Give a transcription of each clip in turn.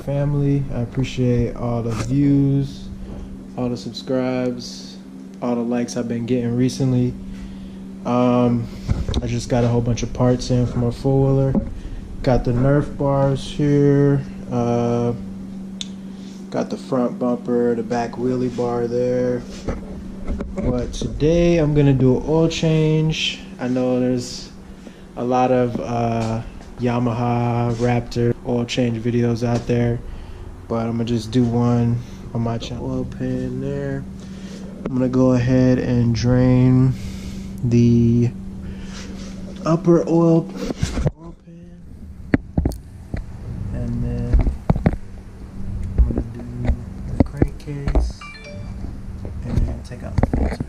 family. I appreciate all the views, all the subscribes, all the likes I've been getting recently. I just got a whole bunch of parts in for my four-wheeler. Got the Nerf Bars here. Got the front bumper, the back wheelie bar there. But today I'm gonna do an oil change. I know there's a lot of Yamaha Raptor oil change videos out there, but I'm gonna just do one on my channel. Oil pan there. I'm gonna go ahead and drain the upper oil pan, and then I'm gonna do the crankcase and take out the filter.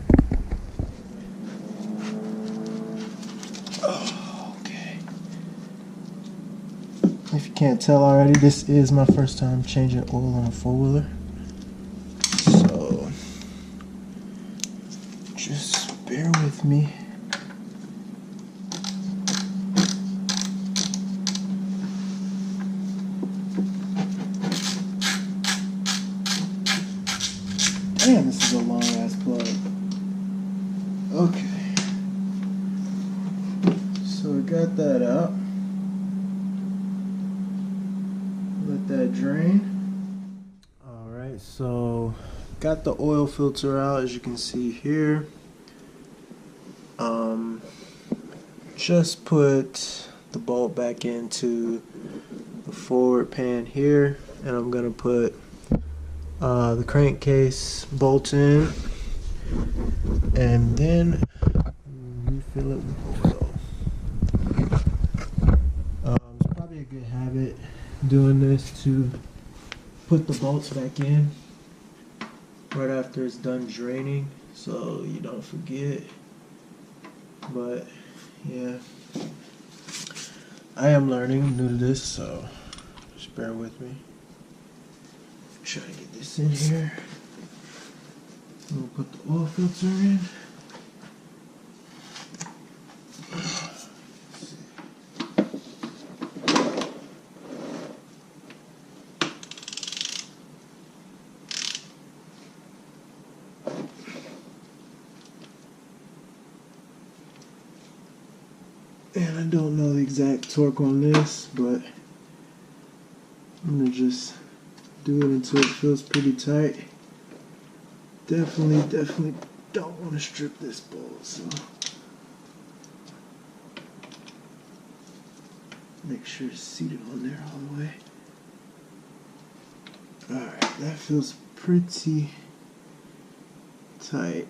Oh, okay. If you can't tell already, this is my first time changing oil on a four-wheeler, so just bear with me. Damn, this is a long ass plug. Okay. So we got that out. Let that drain. Alright, so got the oil filter out, as you can see here. Just put the bolt back into the forward pan here, and I'm gonna put the crankcase bolt in, and then refill it with oil. It's probably a good habit doing this to put the bolts back in right after it's done draining, so you don't forget. But yeah, I am learning, I'm new to this, so just bear with me. Try to get this in here. We'll put the oil filter in. And I don't know the exact torque on this, but I'm gonna just do it until it feels pretty tight. Definitely don't want to strip this bolt, so make sure it's seated on there all the way. Alright, that feels pretty tight.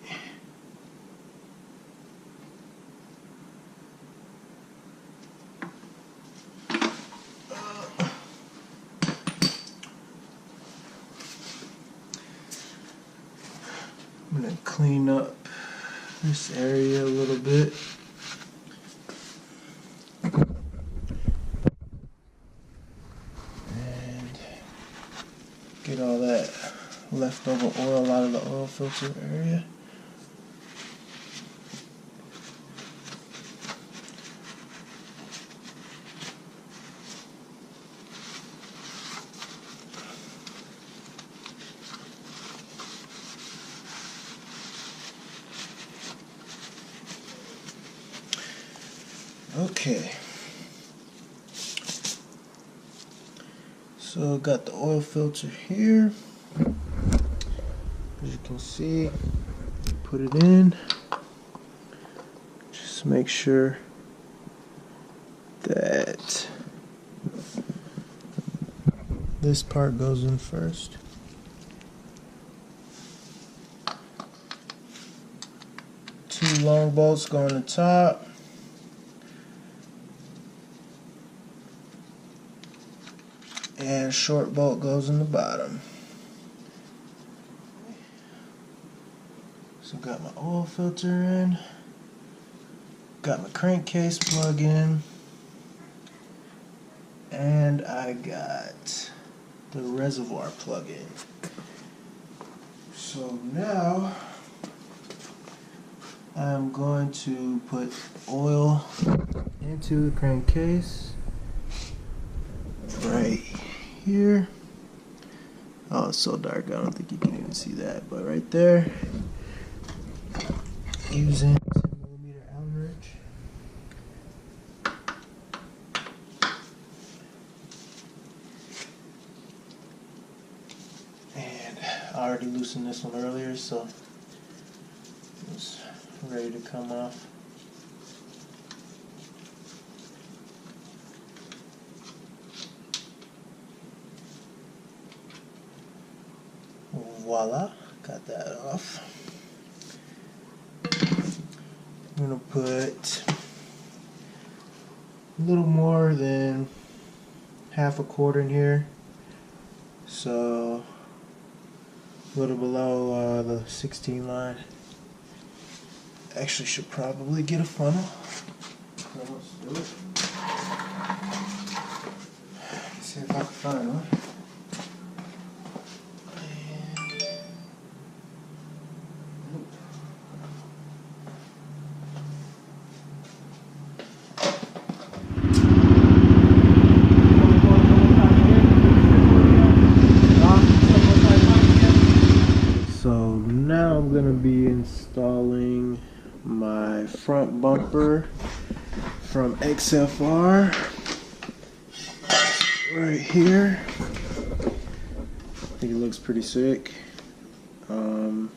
I'm going to clean up this area a little bit. And get all that leftover oil out of the oil filter area. Okay, so got the oil filter here. As you can see, put it in. Just make sure that this part goes in first. Two long bolts go on the top. And short bolt goes in the bottom. So got my oil filter in, got my crankcase plug in, and I got the reservoir plug in. So now I'm going to put oil into the crankcase right here. Oh, it's so dark, I don't think you can even see that. But right there, using 10mm Alba wrench. And I already loosened this one earlier, so it's ready to come off. Voila, got that off. I'm gonna put a little more than half a quart in here, so a little below the 16 line. Actually should probably get a funnel. So let's do it. Let's see if I can find one. So now I'm going to be installing my front bumper from XFR right here. I think it looks pretty sick. Kind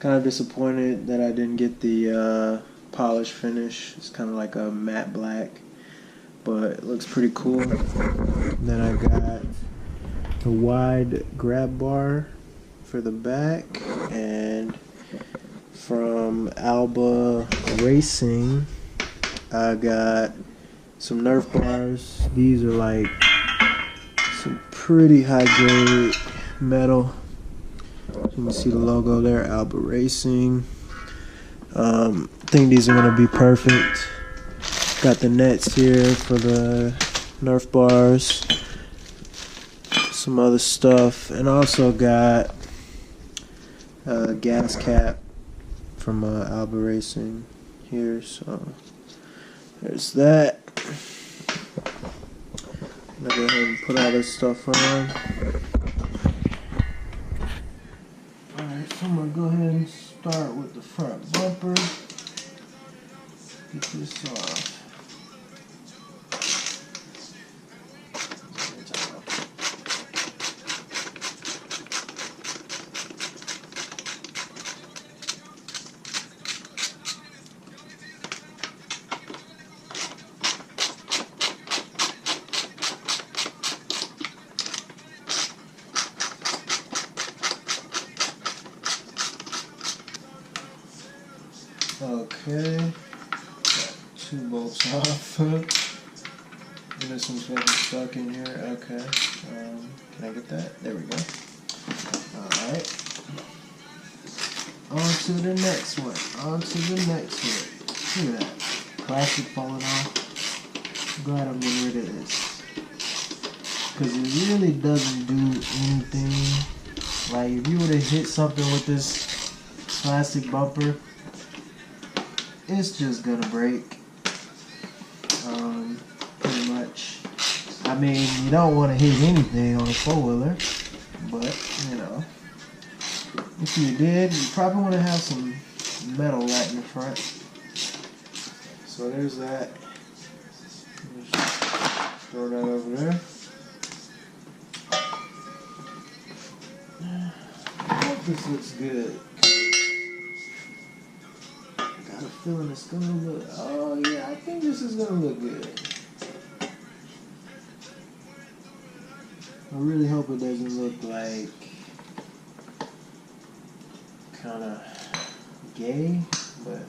of disappointed that I didn't get the polish finish. It's kind of like a matte black, but it looks pretty cool. Then I got the wide grab bar for the back, and from Alba Racing I got some Nerf bars. These are like some pretty high grade metal. You can see the logo there, Alba Racing. I think these are gonna be perfect. Got the nets here for the Nerf bars, some other stuff, and also got a gas cap from Alba Racing here. So there's that. I'm gonna go ahead and put all this stuff on. Alright, so I'm gonna go ahead and start with the front bumper. Get this off. Okay, got 2 bolts off. And there's some stuff stuck in here. Okay, can I get that? There we go. Alright, on to the next one. On to the next one. Look at that. Plastic falling off. I'm glad I'm getting rid of this, because it really doesn't do anything. Like, if you were to hit something with this plastic bumper, it's just gonna break, pretty much. I mean, you don't want to hit anything on a four-wheeler, but, you know, if you did, you probably want to have some metal right in the front. So there's that. Just throw that over there. I hope this looks good. I got a feeling it's gonna look. Oh yeah, I think this is gonna look good. I really hope it doesn't look like kind of gay, but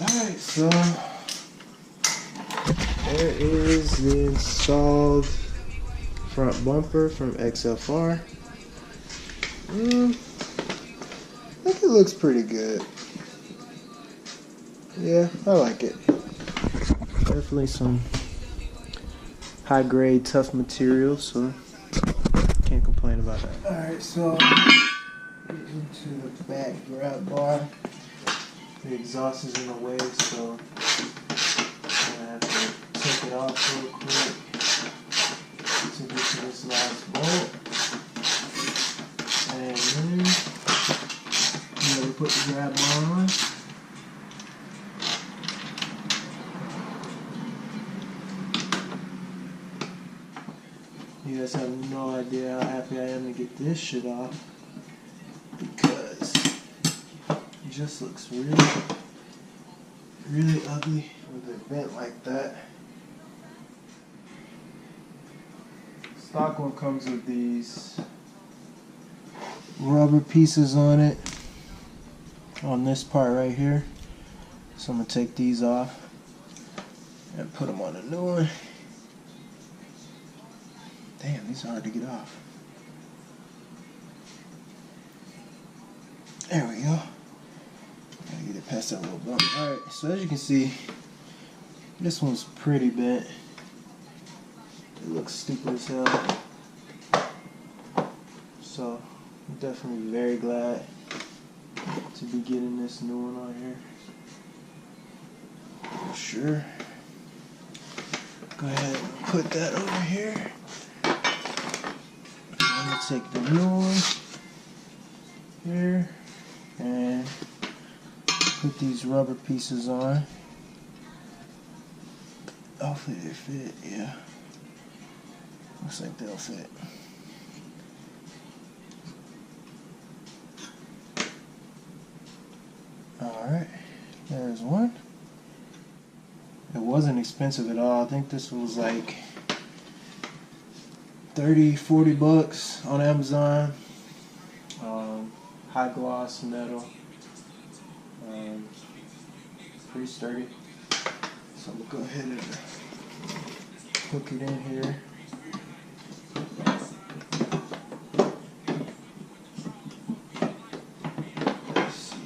alright, so there is the installed front bumper from XFR. I think it looks pretty good. Yeah, I like it. Definitely some high grade, tough material, so can't complain about that. Alright, so into the back grab bar. The exhaust is in the way, so I'm gonna have to take it off real quick. to get to this last bolt. And then we put the grab bar on. You guys have no idea how happy I am to get this shit off, because it just looks really, really ugly with it bent like that. Stock one comes with these rubber pieces on it, on this part right here. So I'm going to take these off and put them on a new one. Damn, these are hard to get off. There we go. Gotta get it past that little bump. Alright, so as you can see, this one's pretty bent. It looks stupid as hell. So, I'm definitely very glad to be getting this new one on here. For sure. Go ahead and put that over here. I'm going to take the new one here and put these rubber pieces on. Hopefully they fit, yeah. Looks like they'll fit. Alright, there's one. It wasn't expensive at all. I think this was like 30-40 bucks on Amazon. High gloss metal. Pretty sturdy. So I'm gonna go ahead and hook it in here. Let's see.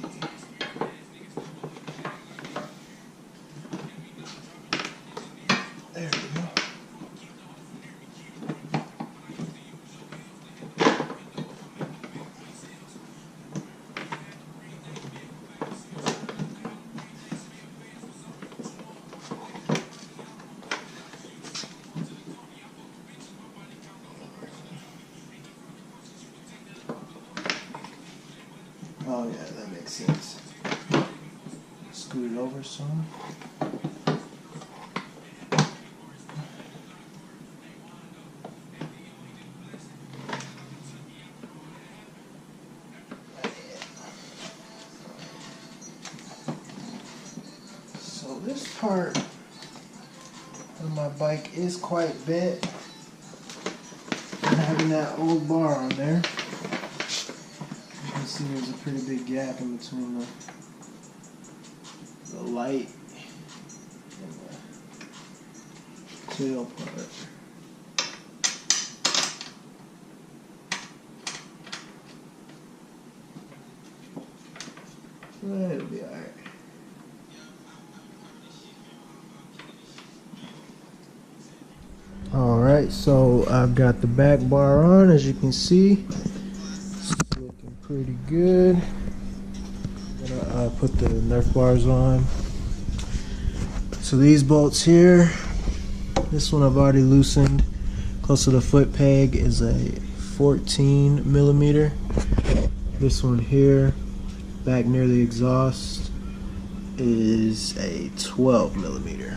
There we go. Oh yeah, that makes sense. Scoot it over some. So this part of my bike is quite bent. And having that old bar on there, see there's a pretty big gap in between the light and the tail part. It'll be alright. Alright, so I've got the back bar on, as you can see. Pretty good. I'm gonna put the Nerf bars on. So these bolts here, this one I've already loosened. Close to the foot peg is a 14 millimeter. This one here, back near the exhaust, is a 12 millimeter.